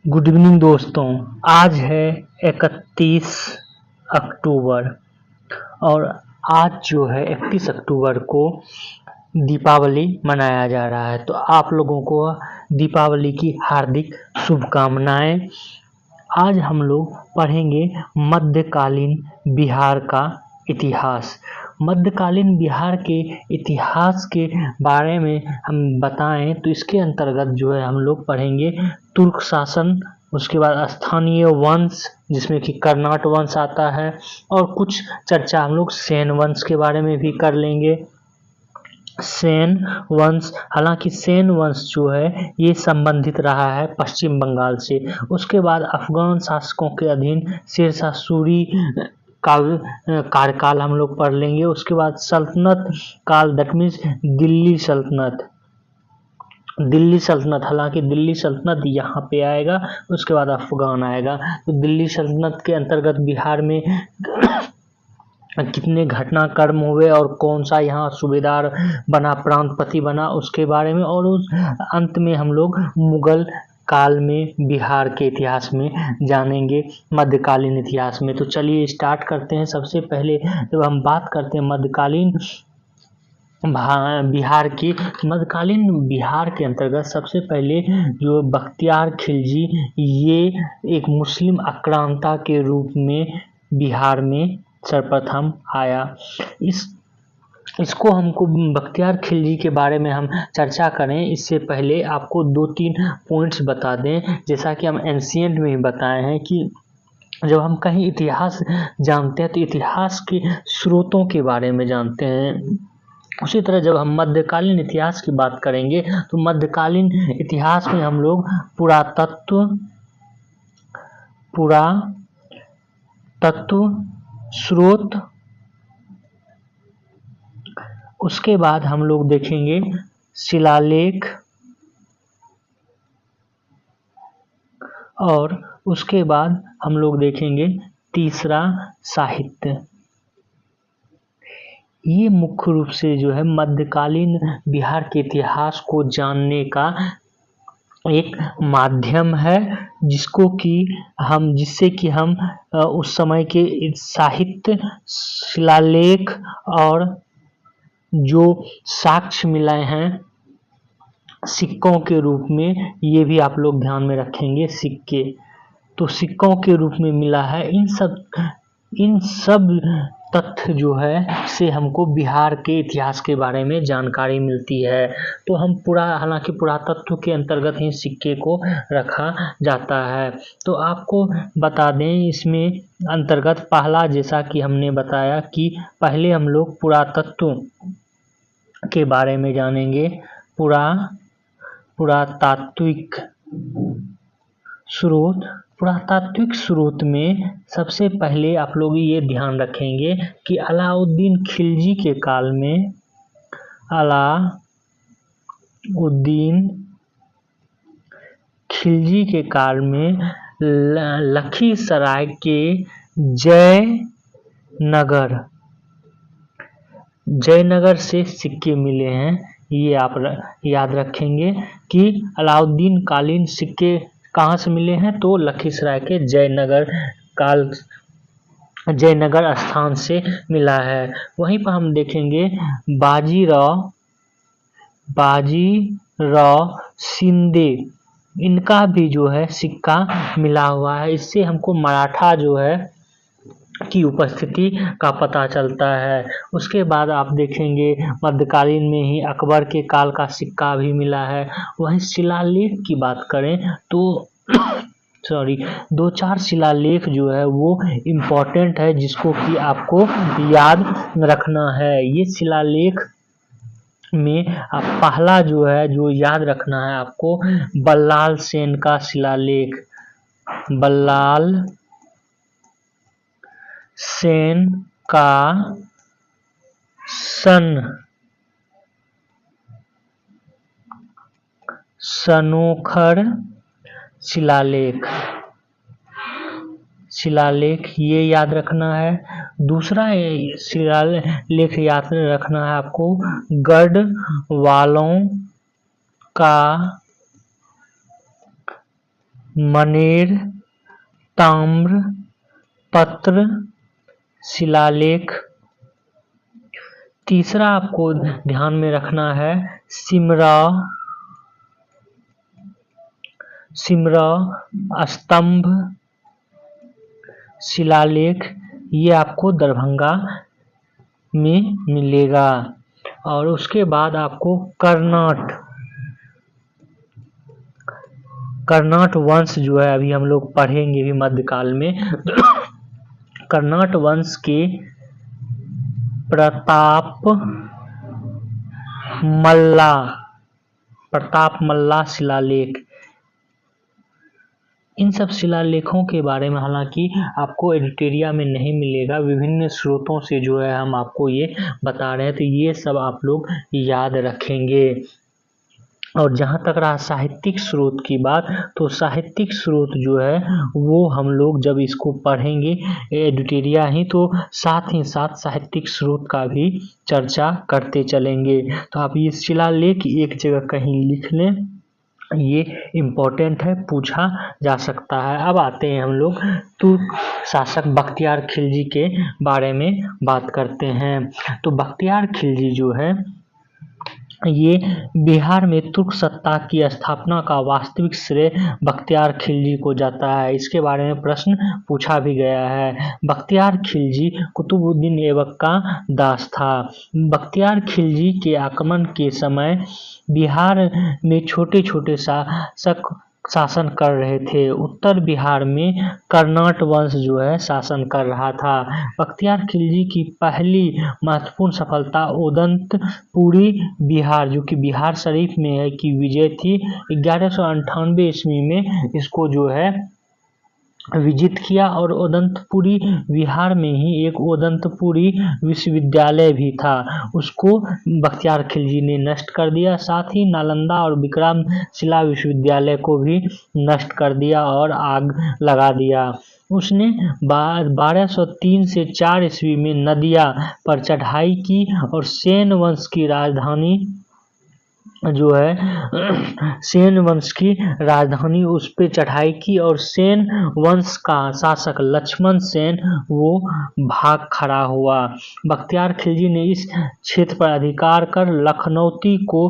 Good evening दोस्तों। आज है 31 अक्टूबर और आज जो है 31 अक्टूबर को दीपावली मनाया जा रहा है। तो आप लोगों को दीपावली की हार्दिक शुभकामनाएं। आज हम लोग पढ़ेंगे मध्यकालीन बिहार का इतिहास। मध्यकालीन बिहार के इतिहास के बारे में हम बताएं तो इसके अंतर्गत जो है हम लोग पढ़ेंगे तुर्क शासन, उसके बाद स्थानीय वंश जिसमें कि कर्नाट वंश आता है, और कुछ चर्चा हम लोग सेन वंश के बारे में भी कर लेंगे। सेन वंश, हालांकि सेन वंश जो है ये संबंधित रहा है पश्चिम बंगाल से। उसके बाद अफगान शासकों के अधीन शेरशाह सूरी का कार्यकाल हम लोग पढ़ लेंगे। उसके बाद सल्तनत काल, दैट मीन्स दिल्ली सल्तनत, हालांकि दिल्ली सल्तनत यहाँ पे आएगा, उसके बाद अफगान आएगा। तो दिल्ली सल्तनत के अंतर्गत बिहार में कितने घटनाक्रम हुए और कौन सा यहाँ सूबेदार बना, प्रांतपति बना, उसके बारे में। और उस अंत में हम लोग मुगल काल में बिहार के इतिहास में जानेंगे, मध्यकालीन इतिहास में। तो चलिए स्टार्ट करते हैं। सबसे पहले जब हम बात करते हैं मध्यकालीन बिहार की, मध्यकालीन बिहार के अंतर्गत सबसे पहले जो बख्तियार खिलजी, ये एक मुस्लिम आक्रांता के रूप में बिहार में सर्वप्रथम आया। इसको हमको बख्तियार खिलजी के बारे में हम चर्चा करें इससे पहले आपको 2-3 पॉइंट्स बता दें। जैसा कि हम एंशिएंट में ही बताए हैं कि जब हम कहीं इतिहास जानते हैं तो इतिहास के स्रोतों के बारे में जानते हैं। उसी तरह जब हम मध्यकालीन इतिहास की बात करेंगे तो मध्यकालीन इतिहास में हम लोग पुरातत्व स्रोत, उसके बाद हम लोग देखेंगे शिलालेख, और उसके बाद हम लोग देखेंगे तीसरा साहित्य। ये मुख्य रूप से जो है मध्यकालीन बिहार के इतिहास को जानने का एक माध्यम है, जिससे कि हम उस समय के साहित्य, शिलालेख और जो साक्ष्य मिले हैं सिक्कों के रूप में, ये भी आप लोग ध्यान में रखेंगे। सिक्के तो सिक्कों के रूप में मिला है। इन सब तथ्य जो है से हमको बिहार के इतिहास के बारे में जानकारी मिलती है। तो हम हालांकि पुरातत्व के अंतर्गत ही सिक्के को रखा जाता है। तो आपको बता दें इसमें अंतर्गत पहला, जैसा कि हमने बताया कि पहले हम लोग पुरातत्व के बारे में जानेंगे। पुरातात्विक स्रोत में सबसे पहले आप लोग ये ध्यान रखेंगे कि अलाउद्दीन खिलजी के काल में लखीसराय के जयनगर से सिक्के मिले हैं। ये आप याद रखेंगे कि अलाउद्दीन कालीन सिक्के कहाँ से मिले हैं, तो लखीसराय के जयनगर स्थान से मिला है। वहीं पर हम देखेंगे बाजीराव शिंदे, इनका भी जो है सिक्का मिला हुआ है। इससे हमको मराठा जो है की उपस्थिति का पता चलता है। उसके बाद आप देखेंगे मध्यकालीन में ही अकबर के काल का सिक्का भी मिला है। वहीं शिलालेख की बात करें तो 2-4 शिलालेख जो है वो इम्पोर्टेंट है, जिसको कि आपको याद रखना है। ये शिलालेख में आप पहला जो है जो याद रखना है आपको, बल्लाल सेन का शिलालेख। बल्लाल सेन का सनोखर शिलालेख ये याद रखना है। दूसरा शिलालेख याद रखना है आपको, गढ़वालों का मनेर, ताम्र पत्र शिलालेख। तीसरा आपको ध्यान में रखना है सिमराव स्तंभ शिलालेख, ये आपको दरभंगा में मिलेगा। और उसके बाद आपको कर्नाट वंश जो है अभी हम लोग पढ़ेंगे भी मध्यकाल में। कर्नाट वंश के प्रताप मल्ला शिलालेख, इन सब शिलालेखों के बारे में हालांकि आपको एडिटोरिया में नहीं मिलेगा, विभिन्न स्रोतों से जो है हम आपको ये बता रहे हैं, तो ये सब आप लोग याद रखेंगे। और जहाँ तक रहा साहित्यिक स्रोत की बात, तो साहित्यिक स्रोत जो है वो हम लोग जब इसको पढ़ेंगे एडिटोरिया ही, तो साथ ही साथ साहित्यिक स्रोत का भी चर्चा करते चलेंगे। तो आप ये शिलालेख एक जगह कहीं लिख लें, ये इम्पोर्टेंट है, पूछा जा सकता है। अब आते हैं हम लोग तुर्क शासक बख्तियार खिलजी के बारे में बात करते हैं। तो बख्तियार खिलजी जो है ये बिहार में तुर्क सत्ता की स्थापना का वास्तविक श्रेय बख्तियार खिलजी को जाता है। इसके बारे में प्रश्न पूछा भी गया है। बख्तियार खिलजी कुतुबुद्दीन ऐबक का दास था। बख्तियार खिलजी के आक्रमण के समय बिहार में छोटे छोटे शासक शासन कर रहे थे। उत्तर बिहार में कर्नाट वंश जो है शासन कर रहा था। बख्तियार खिलजी की पहली महत्वपूर्ण सफलता ओदंतपुरी बिहार, जो कि बिहार शरीफ में है, की विजय थी। 1198 ईस्वी में इसको जो है विजित किया। और ओदंतपुरी बिहार में ही एक ओदंतपुरी विश्वविद्यालय भी था, उसको बख्तियार खिलजी ने नष्ट कर दिया। साथ ही नालंदा और विक्रमशिला विश्वविद्यालय को भी नष्ट कर दिया और आग लगा दिया। उसने 1203 से 4 ईस्वी में नदिया पर चढ़ाई की और सेन वंश की राजधानी जो है सेन वंश की राजधानी उस पे चढ़ाई की। और सेन वंश का शासक लक्ष्मण सेन वो भाग खड़ा हुआ। बख्तियार खिलजी ने इस क्षेत्र पर अधिकार कर लखनौती को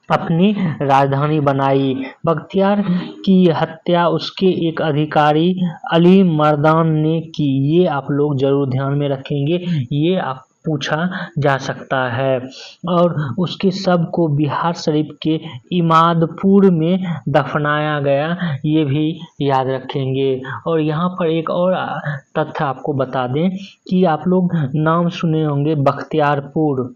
अपनी राजधानी बनाई। बख्तियार की हत्या उसके एक अधिकारी अली मर्दान ने की। ये आप लोग जरूर ध्यान में रखेंगे, ये आप पूछा जा सकता है। और उसके शव को बिहार शरीफ के इमादपुर में दफनाया गया, ये भी याद रखेंगे। और यहाँ पर एक और तथ्य आपको बता दें कि आप लोग नाम सुने होंगे बख्तियारपुर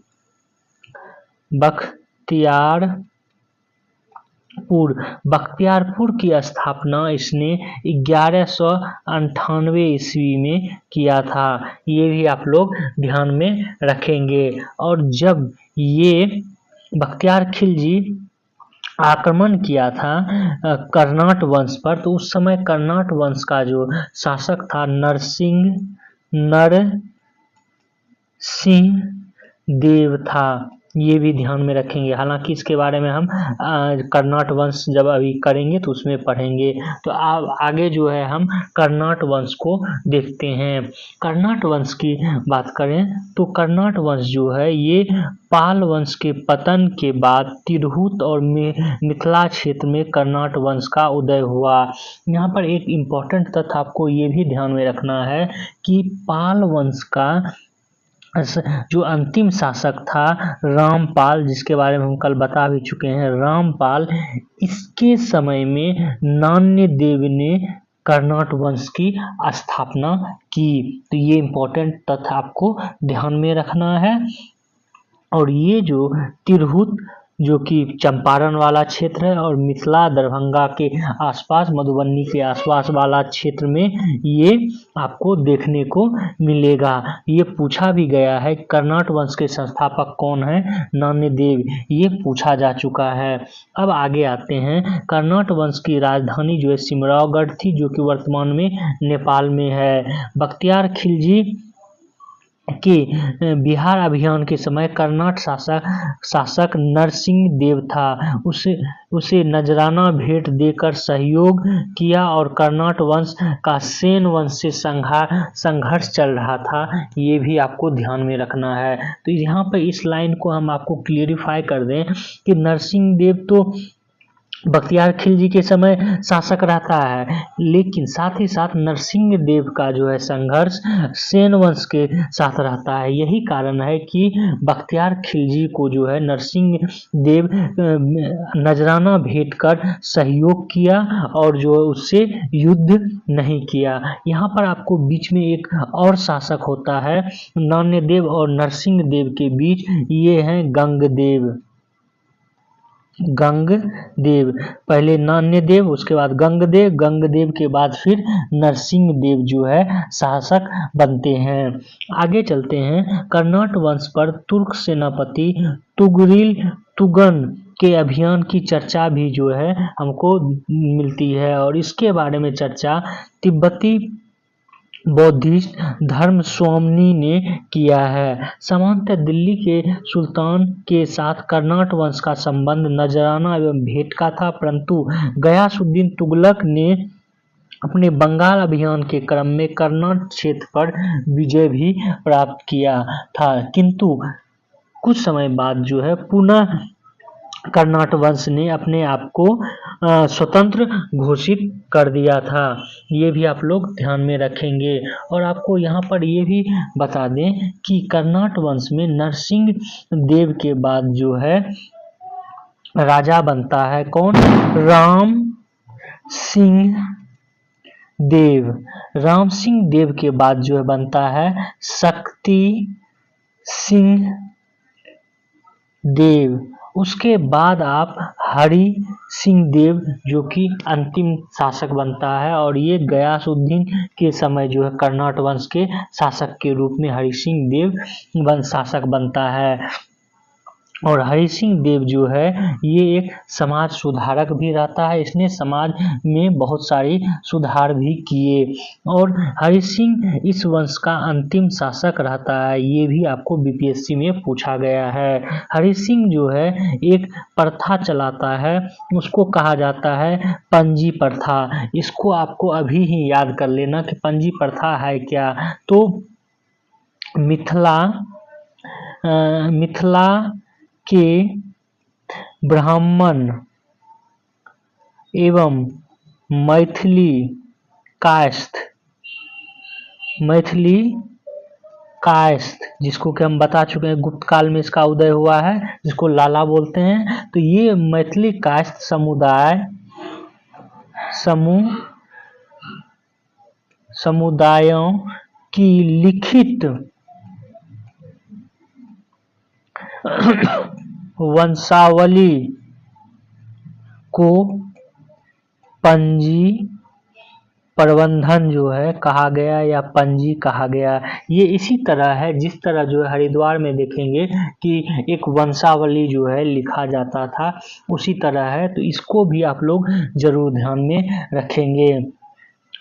की स्थापना इसने 1198 ईस्वी में किया था, ये भी आप लोग ध्यान में रखेंगे। और जब ये बख्तियार खिलजी आक्रमण किया था कर्नाट वंश पर, तो उस समय कर्नाट वंश का जो शासक था नरसिंह देव था, ये भी ध्यान में रखेंगे। हालांकि इसके बारे में हम कर्नाट वंश जब अभी करेंगे तो उसमें पढ़ेंगे। तो आगे जो है हम कर्नाट वंश को देखते हैं। कर्नाट वंश की बात करें तो कर्नाट वंश जो है ये पाल वंश के पतन के बाद तिरहुत और मिथिला क्षेत्र में कर्नाट वंश का उदय हुआ। यहाँ पर एक इम्पोर्टेंट तथ्य आपको ये भी ध्यान में रखना है कि पाल वंश का जो अंतिम शासक था रामपाल, जिसके बारे में हम कल बता भी चुके हैं, रामपाल, इसके समय में नान्य देव ने कर्नाट वंश की स्थापना की। तो ये इम्पोर्टेंट तथ्य आपको ध्यान में रखना है। और ये जो तिरहुत जो कि चंपारण वाला क्षेत्र है और मिथिला दरभंगा के आसपास मधुबनी के आसपास वाला क्षेत्र में ये आपको देखने को मिलेगा। ये पूछा भी गया है कर्नाट वंश के संस्थापक कौन है, नान्य देव, ये पूछा जा चुका है। अब आगे आते हैं। कर्नाट वंश की राजधानी जो है सिमरावगढ़ थी, जो कि वर्तमान में नेपाल में है। बख्तियार खिलजी के बिहार अभियान के समय कर्नाट शासक नरसिंह देव था। उसे नजराना भेंट देकर सहयोग किया और कर्नाट वंश का सेन वंश से संघर्ष चल रहा था। ये भी आपको ध्यान में रखना है। तो यहाँ पर इस लाइन को हम आपको क्लियरिफाई कर दें कि नरसिंह देव तो बख्तियार खिलजी के समय शासक रहता है, लेकिन साथ ही साथ नरसिंह देव का जो है संघर्ष सेन वंश के साथ रहता है। यही कारण है कि बख्तियार खिलजी को जो है नरसिंह देव नजराना भेंट कर सहयोग किया और जो उससे युद्ध नहीं किया। यहाँ पर आपको बीच में एक और शासक होता है नान्यदेव और नरसिंह देव के बीच, ये हैं गंगदेव। पहले नान्यदेव, उसके बाद गंगदेव के बाद फिर नरसिंह देव जो है शासक बनते हैं। आगे चलते हैं। कर्नाट वंश पर तुर्क सेनापति तुगन के अभियान की चर्चा भी जो है हमको मिलती है और इसके बारे में चर्चा तिब्बती बौद्धिस्ट धर्म स्वामी ने किया है। सामान्यतः दिल्ली के सुल्तान के साथ कर्नाट वंश का संबंध नजराना एवं भेंट का था, परंतु गयासुद्दीन तुगलक ने अपने बंगाल अभियान के क्रम में कर्नाट क्षेत्र पर विजय भी प्राप्त किया था, किंतु कुछ समय बाद जो है पुनः कर्नाट वंश ने अपने आप को स्वतंत्र घोषित कर दिया था। ये भी आप लोग ध्यान में रखेंगे। और आपको यहाँ पर ये भी बता दें कि कर्नाट वंश में नरसिंह देव के बाद जो है राजा बनता है कौन? राम सिंह देव के बाद जो है बनता है शक्ति सिंह देव। उसके बाद आप हरि सिंह देव जो कि अंतिम शासक बनता है और ये गयासुद्दीन के समय जो है कर्नाट वंश के शासक के रूप में हरि सिंह देव शासक बनता है। और हरि सिंह देव जो है ये एक समाज सुधारक भी रहता है। इसने समाज में बहुत सारी सुधार भी किए और हरि सिंह इस वंश का अंतिम शासक रहता है। ये भी आपको बीपीएससी में पूछा गया है। हरि सिंह जो है एक प्रथा चलाता है, उसको कहा जाता है पंजी प्रथा। इसको आपको अभी ही याद कर लेना कि पंजी प्रथा है क्या। तो मिथिला के ब्राह्मण एवं मैथिली कायस्थ जिसको कि हम बता चुके हैं गुप्त काल में इसका उदय हुआ है, जिसको लाला बोलते हैं। तो ये मैथिली कायस्थ समुदायों की लिखित वंशावली को पंजी प्रबंधन जो है कहा गया या पंजी कहा गया। ये इसी तरह है जिस तरह जो है हरिद्वार में देखेंगे कि एक वंशावली जो है लिखा जाता था, उसी तरह है। तो इसको भी आप लोग जरूर ध्यान में रखेंगे।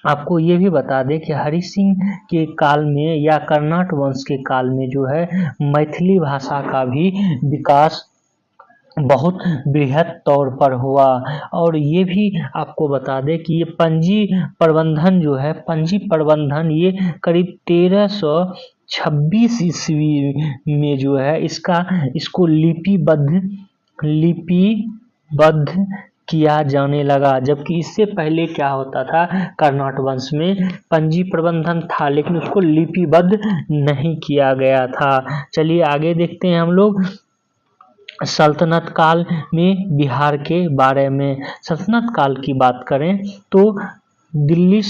आपको ये भी बता दें कि हरि सिंह के काल में या कर्नाट वंश के काल में जो है मैथिली भाषा का भी विकास बहुत बृहद तौर पर हुआ। और ये भी आपको बता दें कि ये पंजी प्रबंधन ये करीब 1326 ईस्वी में जो है इसको लिपिबद्ध किया जाने लगा। जबकि इससे पहले क्या होता था, कर्नाट वंश में पंजी प्रबंधन था लेकिन उसको लिपिबद्ध नहीं किया गया था। चलिए आगे देखते हैं हम लोग सल्तनत काल में बिहार के बारे में। सल्तनत काल की बात करें तो दिल्ली